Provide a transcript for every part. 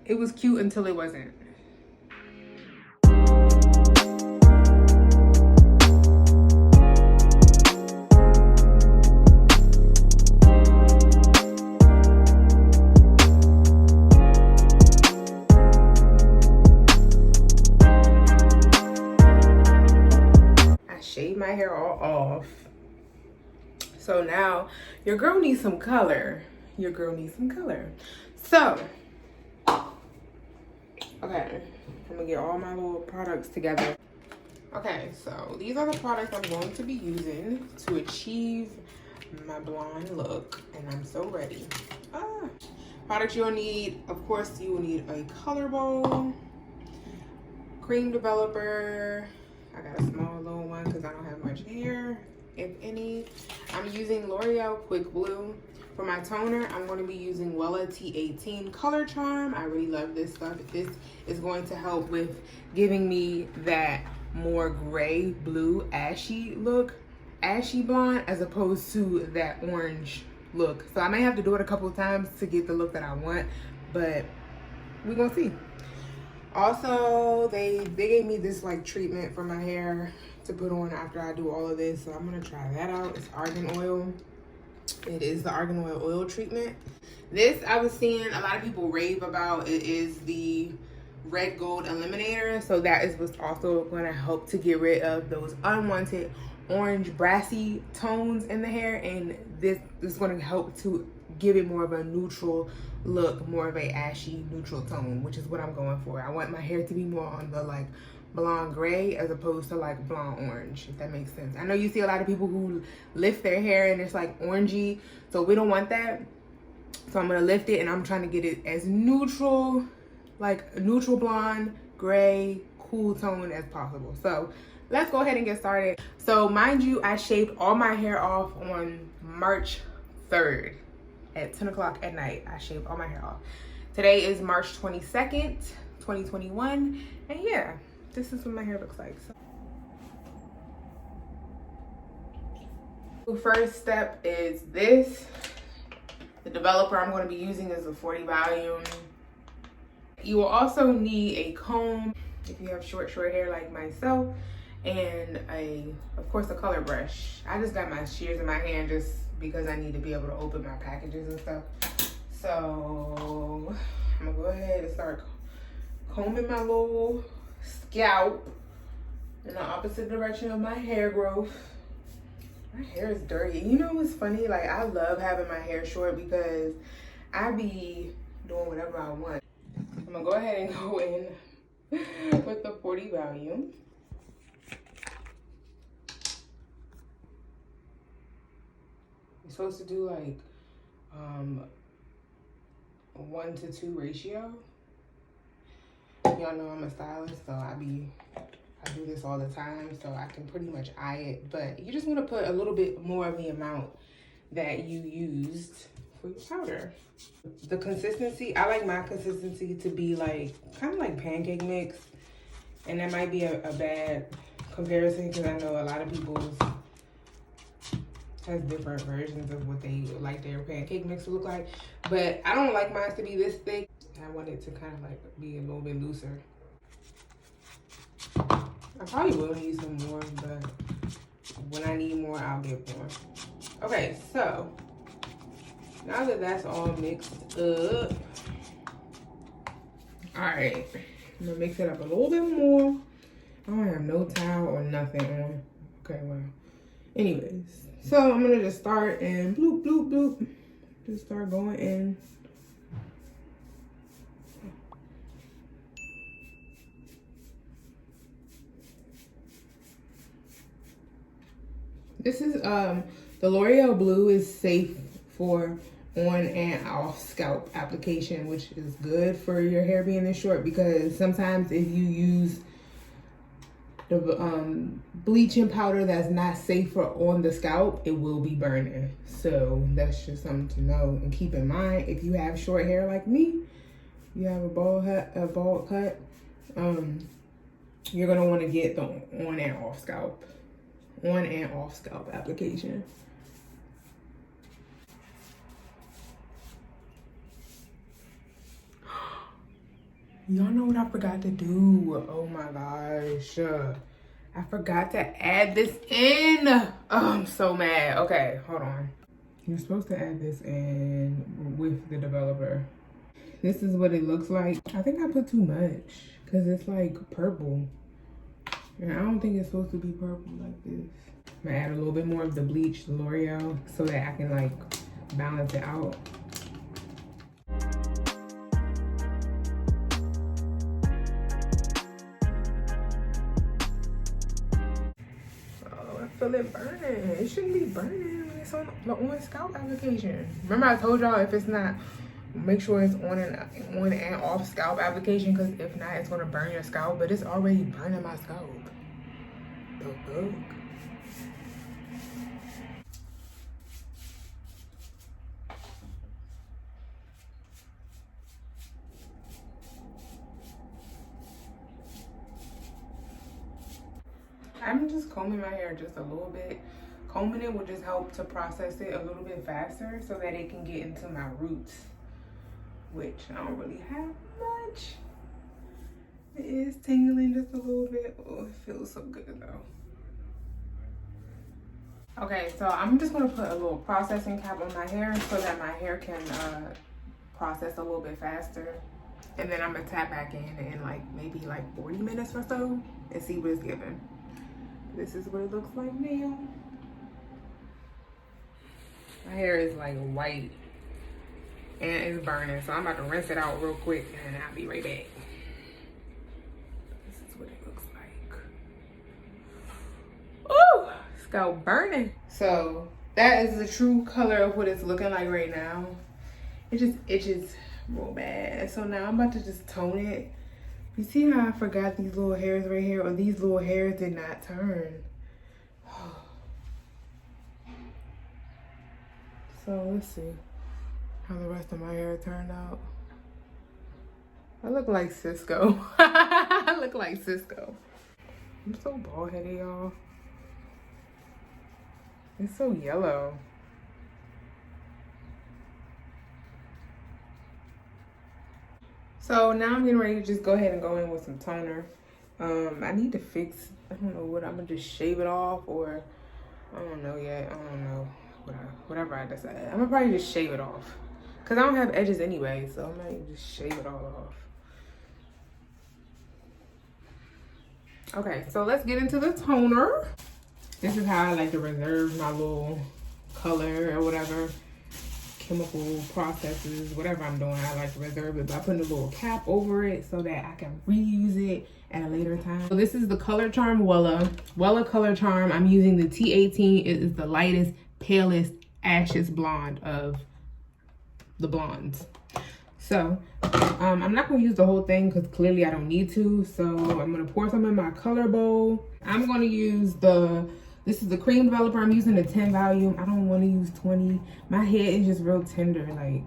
it was cute until it wasn't. Shave my hair all off. So now your girl needs some color. Your girl needs some color. So, okay, I'm gonna get all my little products together. Okay, so these are the products I'm going to be using to achieve my blonde look, and I'm so ready. Products you'll need, of course, you will need a color bowl, cream developer. I got a small little one because I don't have much hair, if any. I'm using L'Oreal Quick Blue. For my toner, I'm going to be using Wella T18 Color Charm. I really love this stuff. This is going to help with giving me that more gray, blue, ashy look, ashy blonde, as opposed to that orange look. So I may have to do it a couple of times to get the look that I want, but we're gonna see. Also, they gave me this like treatment for my hair to put on after I do all of this. So I'm gonna try that out. It's argan oil. It is the argan oil treatment. This I was seeing a lot of people rave about. It is the red gold eliminator. So that is what's also gonna help to get rid of those unwanted orange brassy tones in the hair. And this is gonna help to give it more of a neutral look, more of a ashy neutral tone, which is what I'm going for. I want my hair to be more on the like blonde gray as opposed to like blonde orange, if that makes sense. I know you see a lot of people who lift their hair and it's like orangey, so we don't want that. So I'm gonna lift it and I'm trying to get it as neutral, like neutral blonde, gray, cool tone as possible. So let's go ahead and get started. So mind you, I shaved all my hair off on March 3rd. At 10 o'clock at night, I shaved all my hair off. Today is March 22nd, 2021. And yeah, this is what my hair looks like. So the first step is this. The developer I'm going to be using is a 40 volume. You will also need a comb if you have short hair like myself, and of course a color brush. I just got my shears in my hand just because I need to be able to open my packages and stuff. So I'm gonna go ahead and start combing my little scalp in the opposite direction of my hair growth. My hair is dirty. You know what's funny? Like, I love having my hair short because I be doing whatever I want. I'm gonna go ahead and go in with the 40 volume. You're supposed to do like 1:2 ratio. Y'all know I'm a stylist, so I do this all the time, so I can pretty much eye it. But you just want to put a little bit more of the amount that you used for your powder. The consistency, I like my consistency to be like kind of like pancake mix, and that might be a bad comparison because I know a lot of people's has different versions of what they like their pancake mix to look like, but I don't like mine to be this thick. I want it to kind of like be a little bit looser. I probably will need some more, but when I need more, I'll get more. Okay, so now that that's all mixed up, all right, I'm gonna mix it up a little bit more. I don't have no towel or nothing on. Okay, well, anyways. So I'm gonna just start and bloop, bloop, bloop. Just start going in. This is the L'Oreal Blue is safe for on and off scalp application, which is good for your hair being this short, because sometimes if you use the bleaching powder that's not safe for on the scalp, it will be burning. So that's just something to know and keep in mind. If you have short hair like me, you have a bald cut, you're gonna want to get the on and off scalp application. Y'all know what I forgot to do. Oh my gosh. I forgot to add this in. Oh, I'm so mad. Okay, hold on. You're supposed to add this in with the developer. This is what it looks like. I think I put too much because it's like purple. And I don't think it's supposed to be purple like this. I'm gonna add a little bit more of the Bleach L'Oreal so that I can like balance it out. Oh, I feel it burning. It shouldn't be burning when it's on scalp application. Remember I told y'all if it's not, make sure it's on and off scalp application, because if not, it's gonna burn your scalp. But it's already burning my scalp. The fuck? I'm just combing my hair just a little bit. Combing it will just help to process it a little bit faster so that it can get into my roots, which I don't really have much. It is tingling just a little bit. Oh, it feels so good though. Okay, so I'm just gonna put a little processing cap on my hair so that my hair can process a little bit faster. And then I'm gonna tap back in like maybe like 40 minutes or so and see what it's giving. This is what it looks like now. My hair is like white and it's burning, so I'm about to rinse it out real quick and I'll be right back. This is what it looks like. Ooh, scalp burning. So that is the true color of what it's looking like right now. It just itches real bad. So now I'm about to just tone it. You see how I forgot these little hairs right here, or these little hairs did not turn. So let's see how the rest of my hair turned out. I look like Cisco. I look like Cisco. I'm so bald headed, y'all. It's so yellow. So now I'm getting ready to just go ahead and go in with some toner. I need to fix, I don't know what, I'm gonna just shave it off, or I don't know yet. I don't know. Whatever I decide. I'm gonna probably just shave it off, because I don't have edges anyway, so I might just shave it all off. Okay, so let's get into the toner. This is how I like to reserve my little color or whatever. Chemical processes, whatever I'm doing, I like to reserve it by putting a little cap over it so that I can reuse it at a later time. So this is the Color Charm Wella Color Charm. I'm using the T18. It is the lightest, palest, ashes blonde of the blondes. So I'm not going to use the whole thing because clearly I don't need to. So I'm going to pour some in my color bowl. I'm going to use this is the cream developer. I'm using the 10 volume. I don't want to use 20. My head is just real tender. Like,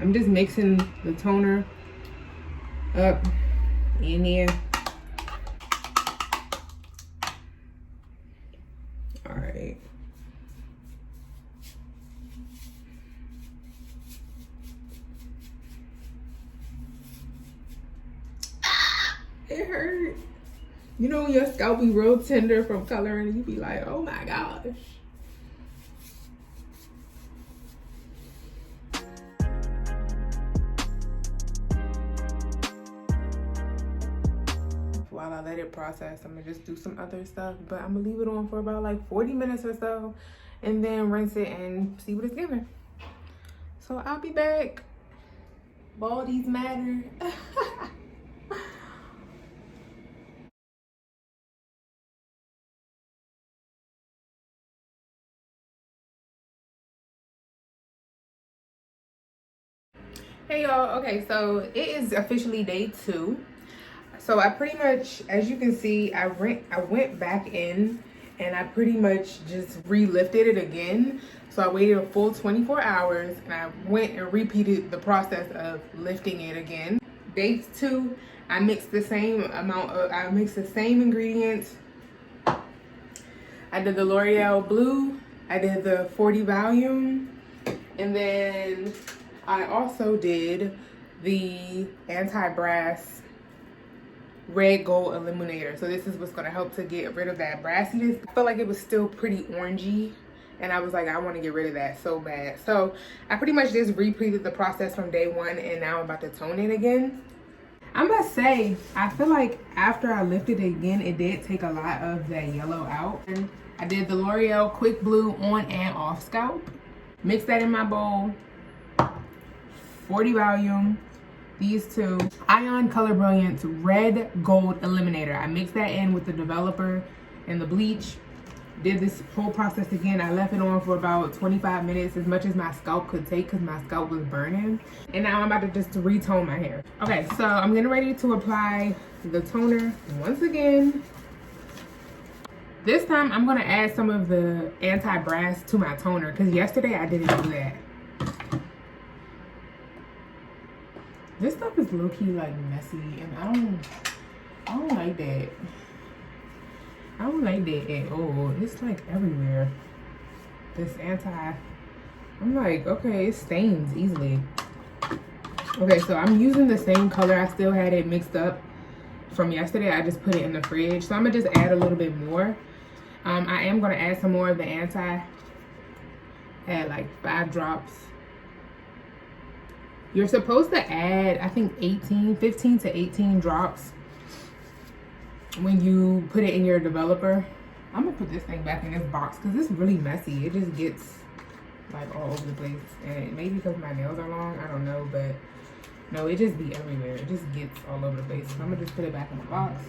I'm just mixing the toner up in here. All right. It hurt. You know when your scalp be real tender from coloring and you be like, oh my gosh. While I let it process, I'm gonna just do some other stuff, but I'm gonna leave it on for about like 40 minutes or so and then rinse it and see what it's giving. So I'll be back. Baldies matter. Hey y'all, okay, so it is officially day 2. So I pretty much, as you can see, I went back in and I pretty much just re-lifted it again. So I waited a full 24 hours and I went and repeated the process of lifting it again. Day 2, I mixed the same ingredients. I did the L'Oreal Blue, I did the 40 volume, and then I also did the anti-brass red gold illuminator. So this is what's going to help to get rid of that brassiness. I felt like it was still pretty orangey, and I was like, I want to get rid of that so bad. So I pretty much just repeated the process from day one, and now I'm about to tone it again. I must say, I feel like after I lifted it again, it did take a lot of that yellow out. And I did the L'Oreal Quick Blue on and off scalp. Mix that in my bowl. 40 volume. These two. Ion Color Brilliance Red Gold Eliminator. I mixed that in with the developer and the bleach. Did this whole process again. I left it on for about 25 minutes, as much as my scalp could take, because my scalp was burning. And now I'm about to just retone my hair. Okay, so I'm getting ready to apply the toner once again. This time I'm gonna add some of the anti-brass to my toner, because yesterday I didn't do that. This stuff is low-key like messy, and I don't like that. I don't like that at all. It's like everywhere. This I'm like, okay, it stains easily. Okay, so I'm using the same color. I still had it mixed up from yesterday. I just put it in the fridge. So I'm gonna just add a little bit more. I am gonna add some more of the add like 5 drops. You're supposed to add, I think 15 to 18 drops when you put it in your developer. I'm gonna put this thing back in this box because it's really messy. It just gets like all over the place, and maybe because my nails are long, I don't know, but no, it just be everywhere. It just gets all over the place. So I'm gonna just put it back in the box.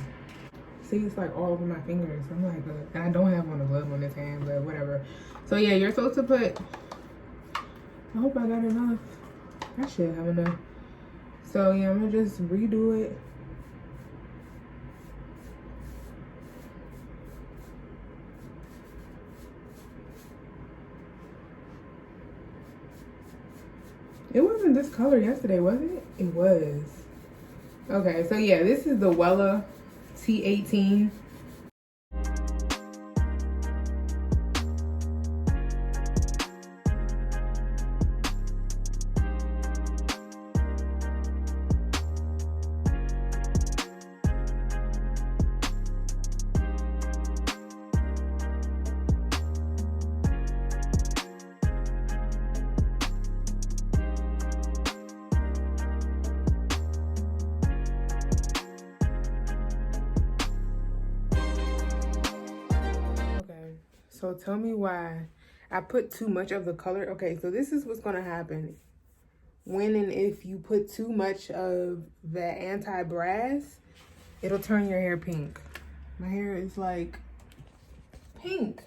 See, it's like all over my fingers. I'm like, and I don't have on a glove on this hand, but whatever. So yeah, you're supposed to put, I hope I got enough. I should have enough. So yeah, I'm gonna just redo it. It wasn't this color yesterday, was it? It was. Okay, so yeah, this is the Wella T18. So tell me why I put too much of the color. Okay, so this is what's gonna happen when and if you put too much of the anti-brass, it'll turn your hair pink. My hair is like pink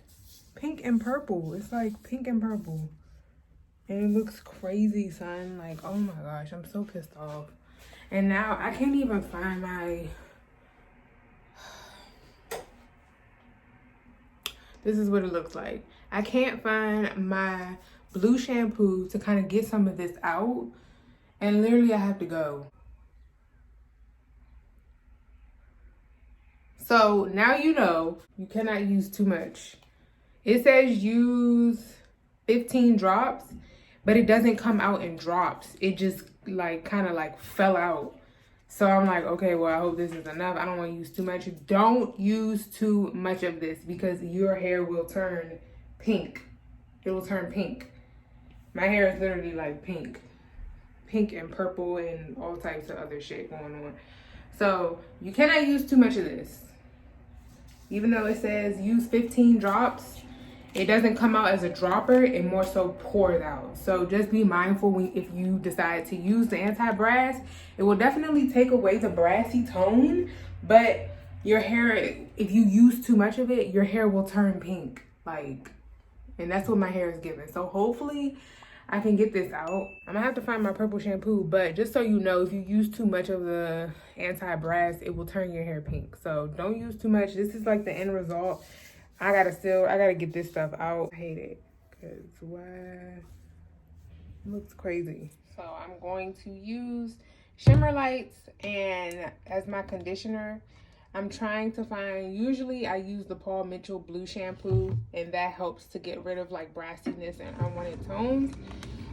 and purple. It's like pink and purple, and it looks crazy, son. Like, oh my gosh, I'm so pissed off. And now I can't even find my, this is what it looks like. I can't find my blue shampoo to kind of get some of this out. And literally I have to go. So now you know you cannot use too much. It says use 15 drops, but it doesn't come out in drops. It just like kind of like fell out. So I'm like, okay, well, I hope this is enough. I don't want to use too much. Don't use too much of this because your hair will turn pink. It will turn pink. My hair is literally like pink and purple and all types of other shit going on. So you cannot use too much of this. Even though it says use 15 drops, it doesn't come out as a dropper. It more so pours out. So just be mindful if you decide to use the anti-brass. It will definitely take away the brassy tone, but your hair, if you use too much of it, your hair will turn pink. Like, and that's what my hair is giving. So hopefully I can get this out. I'm gonna have to find my purple shampoo, but just so you know, if you use too much of the anti-brass, it will turn your hair pink. So don't use too much. This is like the end result. I gotta get this stuff out. I hate it, cause why? It looks crazy. So I'm going to use Shimmer Lights and as my conditioner. I'm trying to find, usually I use the Paul Mitchell Blue Shampoo, and that helps to get rid of like brassiness and unwanted tones.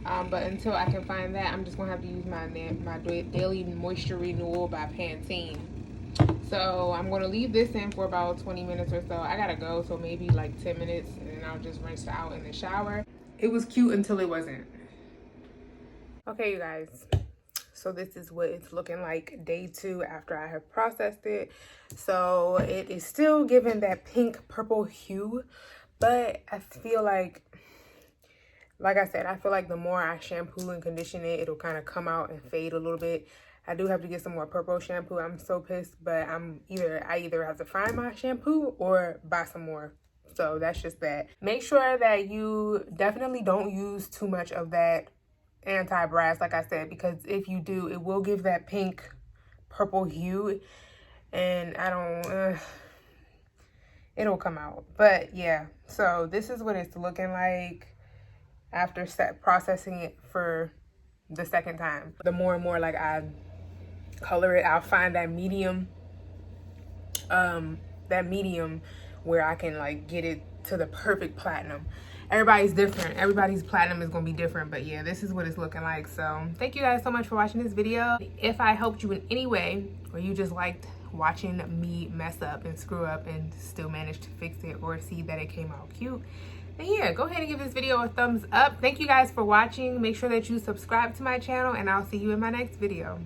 But until I can find that, I'm just gonna have to use my Daily Moisture Renewal by Pantene. So I'm gonna leave this in for about 20 minutes or so. I gotta go, so maybe like 10 minutes, and then I'll just rinse out in the shower. It was cute until it wasn't. Okay, you guys. So this is what it's looking like day 2 after I have processed it. So it is still giving that pink purple hue, but I feel like I said, I feel like the more I shampoo and condition it, it'll kind of come out and fade a little bit. I do have to get some more purple shampoo. I'm so pissed, but I either have to find my shampoo or buy some more. So that's just that. Make sure that you definitely don't use too much of that anti-brass, like I said, because if you do, it will give that pink purple hue, and I don't it'll come out. But yeah, so this is what it's looking like after processing it for the second time. The more and more like I color it, I'll find that medium where I can like get it to the perfect platinum. Everybody's different. Everybody's platinum is gonna be different, but yeah, this is what it's looking like. So thank you guys so much for watching this video. If I helped you in any way, or you just liked watching me mess up and screw up and still manage to fix it, or see that it came out cute, then yeah, go ahead and give this video a thumbs up. Thank you guys for watching. Make sure that you subscribe to my channel, and I'll see you in my next video.